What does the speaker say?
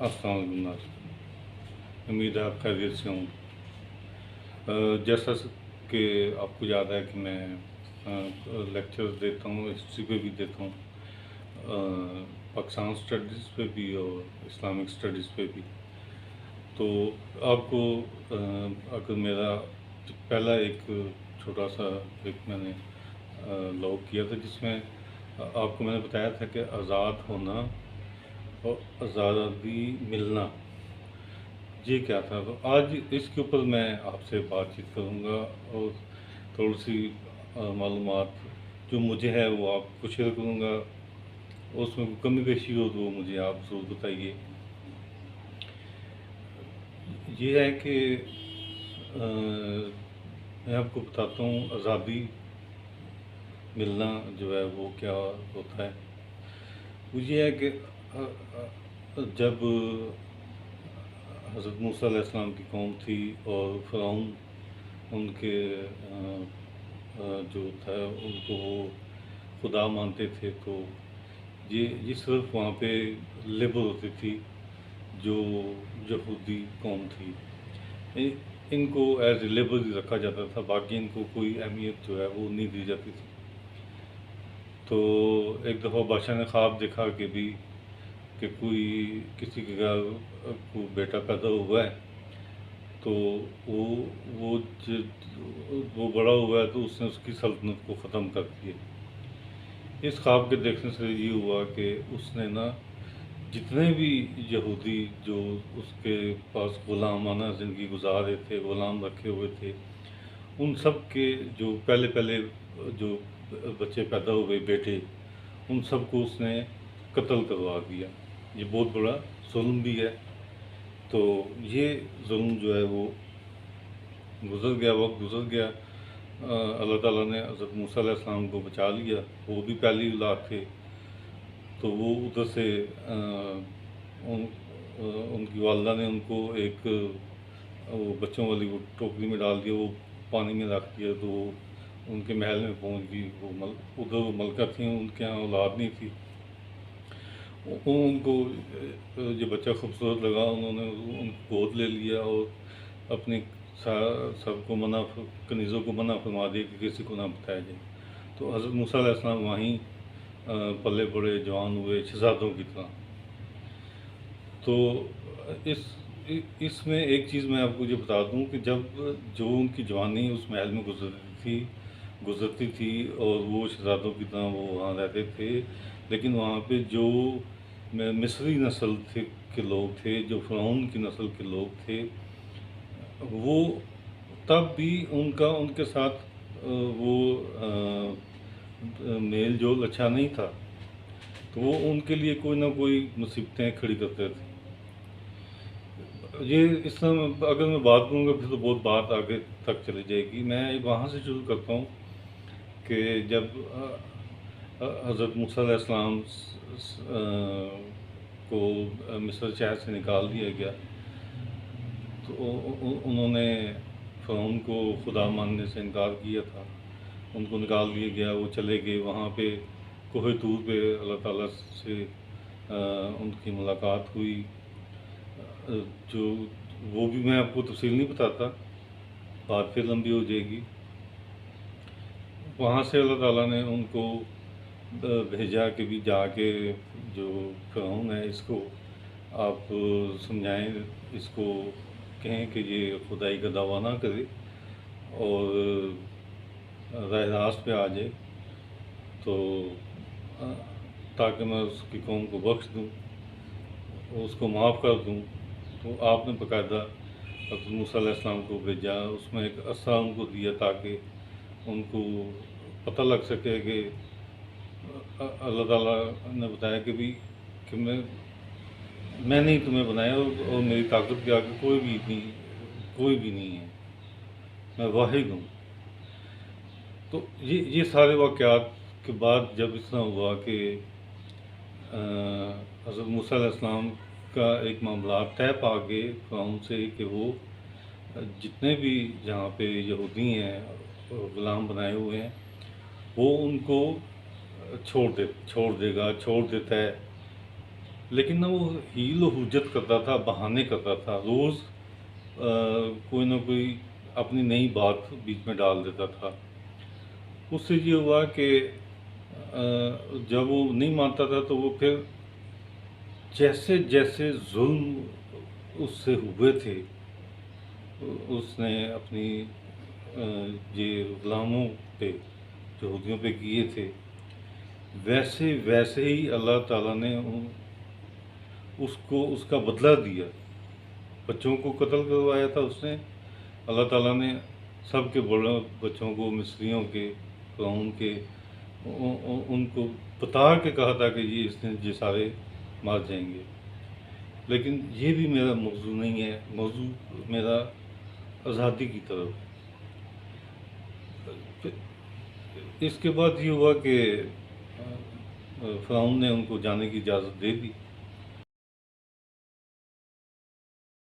अस्सलाम वालेकुम नाज़रीन। उम्मीद है आप खैरियत से होंगे। जैसा कि आपको याद है कि मैं लेक्चर देता हूँ, हिस्ट्री पे भी देता हूँ, पाकिस्तान स्टडीज़ पे भी और इस्लामिक स्टडीज़ पे भी। तो आपको अगर मेरा पहला एक छोटा सा एक मैंने लॉग किया था जिसमें आपको मैंने बताया था कि आज़ाद होना और आज़ादी मिलना ये क्या था। तो आज इसके ऊपर मैं आपसे बातचीत करूँगा और थोड़ी सी मालूमात जो मुझे है वो आपको शेयर करूँगा, और उसमें कोई कमी पेशी हो तो मुझे आप ज़रूर बताइए। ये है कि मैं आपको बताता हूँ आज़ादी मिलना जो है वो क्या होता है। वो ये है कि जब हज़रत मूसा अलैहिस्सलाम की कौम थी और फ़िरौन उनके जो था उनको वो खुदा मानते थे, तो ये सिर्फ वहाँ पे लेबर होती थी जो यहूदी कौम थी। इनको एज ए लेबर ही रखा जाता था, बाकी इनको कोई अहमियत जो है वो नहीं दी जाती थी। तो एक दफ़ा बादशाह ने ख्वाब देखा कि कोई किसी के घर को बेटा पैदा हुआ है, तो वो वो ज- वो बड़ा हुआ है तो उसने उसकी सल्तनत को ख़त्म कर दिया। इस ख्वाब के देखने से ये हुआ कि उसने ना जितने भी यहूदी जो उसके पास ग़ुलामाना ज़िंदगी गुजार रहे थे, ग़ुलाम रखे हुए थे, उन सब के जो पहले पहले जो बच्चे पैदा हुए बेटे, उन सब को उसने कत्ल करवा दिया। ये बहुत बड़ा जुल्म भी है। तो ये जुल्म जो है वो गुज़र गया, वक्त गुज़र गया। अल्लाह ताला ने हज़रत मूसा अलैहिस्सलाम को बचा लिया। वो भी पहली औलाद थे, तो वो उधर से उनकी वालदा ने उनको एक वो बच्चों वाली वो टोकरी में डाल दिया, वो पानी में रख दिया, तो वो उनके महल में पहुंच गई। उधर वो मलका थी, उनके यहाँ औलाद नहीं थी। उनको ये बच्चा खूबसूरत लगा, उन्होंने उनको गोद ले लिया और अपनी सबको मना कनीज़ों को मना फरमा दिया कि किसी को ना बताया जाए। तो हज़रत मूसा अलैहिस्सलाम वहीं पले बड़े जवान हुए शहज़ादों की तरह। तो इस इसमें एक चीज़ मैं आपको ये बता दूं कि जब जो उनकी जवानी उस महल में गुजरती थी और वो शहज़ादों की तरह वो वहाँ रहते थे, लेकिन वहाँ पे जो मिस्री नस्ल के लोग थे, जो फ़िरौन की नस्ल के लोग थे, वो तब भी उनका उनके साथ वो मेल जोल अच्छा नहीं था। तो वो उनके लिए कोई ना कोई मुसीबतें खड़ी करते थे। ये इस समय अगर मैं बात करूँगा फिर तो बहुत बात आगे तक चली जाएगी। मैं वहाँ से शुरू करता हूँ कि जब हज़रत मूसा अलैहिस्सलाम को मिस्र शहर से निकाल दिया गया, तो उन्होंने फ़िरौन को खुदा मानने से इनकार किया था। उनको निकाल दिया गया, वो चले गए वहाँ पे कोहे तूर पे अल्लाह ताला से उनकी मुलाकात हुई। जो वो भी मैं आपको तफसील नहीं बताता, बात फिर लंबी हो जाएगी। वहाँ से अल्लाह ताला ने उनको भेजा कि भी जाके जो फ़िरौन है इसको आप समझाएं, इसको कहें कि ये खुदाई का दावा ना करे और राह रास्त पे आ जाए, तो ताकि मैं उसकी कौम को बख्श दूँ, उसको माफ़ कर दूँ। तो आपने बाकायदा हज़रत मूसा अलैहिस्सलाम को भेजा, उसमें एक असरा उनको दिया ताकि उनको पता लग सके कि अल्लाह ताला ने बताया कि भी कि मैंने ही तुम्हें बनाया और मेरी ताकत के आगे कोई भी नहीं है, मैं वाहिद हूँ। तो ये सारे वाक़यात के बाद जब इस तरह हुआ कि हज़रत मूसा अलैहिस्सलाम का एक मामला तय पा गए फ़िरौन से कि वो जितने भी जहाँ पे यहूदी हैं ग़ुलाम बनाए हुए हैं, वो उनको छोड़ देगा, छोड़ देता है। لیکن نہ وہ حیل و حجت کرتا تھا، بہانے کرتا تھا، روز کوئی نہ کوئی اپنی نئی بات بیچ میں ڈال دیتا تھا۔ اس سے یہ ہوا کہ جب وہ نہیں مانتا تھا تو وہ پھر جیسے جیسے ظلم اس سے ہوئے تھے، اس نے اپنی یہ غلاموں پہ، یہودیوں پہ کیے تھے، ویسے ویسے ہی اللہ تعالیٰ نے اس کا بدلہ دیا۔ بچوں کو قتل کروایا تھا اس نے، اللہ تعالیٰ نے سب کے بڑے بچوں کو، مصریوں کے، فرعون کے، ان کو بتا کے کہا تھا کہ یہ سارے مار جائیں گے۔ لیکن یہ بھی میرا موضوع نہیں ہے، موضوع میرا آزادی کی طرف۔ اس کے بعد یہ ہوا کہ فرعون نے ان کو جانے کی اجازت دے دی۔